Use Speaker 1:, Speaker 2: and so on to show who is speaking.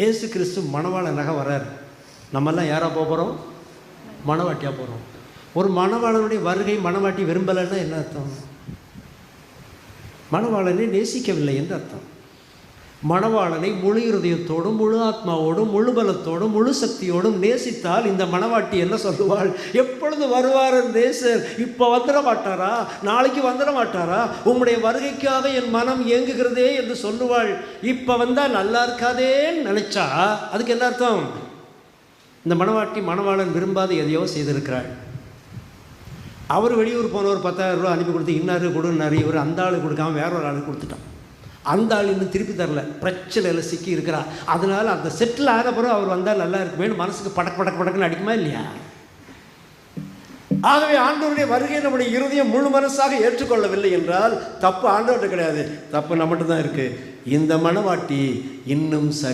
Speaker 1: ஏசு கிறிஸ்து மணவாளனாக வர்றார். நம்மெல்லாம் யாராக போகிறோம்? மணவாட்டியாக போகிறோம். ஒரு மணவாளனுடைய வருகை மணவாட்டி விரும்பலைன்னா என்ன அர்த்தம்? மணவாளனை நேசிக்கவில்லை என்று அர்த்தம். மணவாளனை முழு இருதயத்தோடும் முழு ஆத்மாவோடும் முழு பலத்தோடும் முழு சக்தியோடும் நேசித்தால் இந்த மணவாட்டி என்ன சொல்லுவாள்? எப்பொழுது வருவார் நேசர்? இப்போ வந்துட மாட்டாரா? நாளைக்கு வந்துட மாட்டாரா? உம்முடைய வருகைக்காக என் மனம் இயங்குகிறதே என்று சொல்லுவாள். இப்போ வந்தால் நல்லா இருக்காதேன்னு நினைச்சா அதுக்கு என்ன அர்த்தம்? இந்த மணவாட்டி மணவாளன் விரும்பாத எதையோ செய்திருக்கிறாள். அவர் வெளியூர் போனவர் 10,000 ரூபா அனுப்பி கொடுத்து இன்னாரு கொடுன்னாரு, இவர் அந்த ஆளு கொடுக்காம வேற ஒரு ஆளுக்கு கொடுத்துட்டான். அந்த ஆள் இன்னும் திருப்பி தரல, பிரச்சனையில் சிக்கி இருக்கிறார். அதனால் அந்த செட்டில் ஆன பிறகு அவர் வந்தால் நல்லா இருக்குமேனு மனசுக்கு படக்குன்னு அடிக்குமா இல்லையா? ஆகவே ஆண்டவருடைய வருகை நம்முடைய இருதயம் முழு மனசாக ஏற்றுக்கொள்ளவில்லை என்றால் தப்பு ஆண்டவர்கிட்ட கிடையாது, தப்பு நம்மகிட்ட தான் இருக்குது. இந்த மணவாட்டி இன்னும் சரி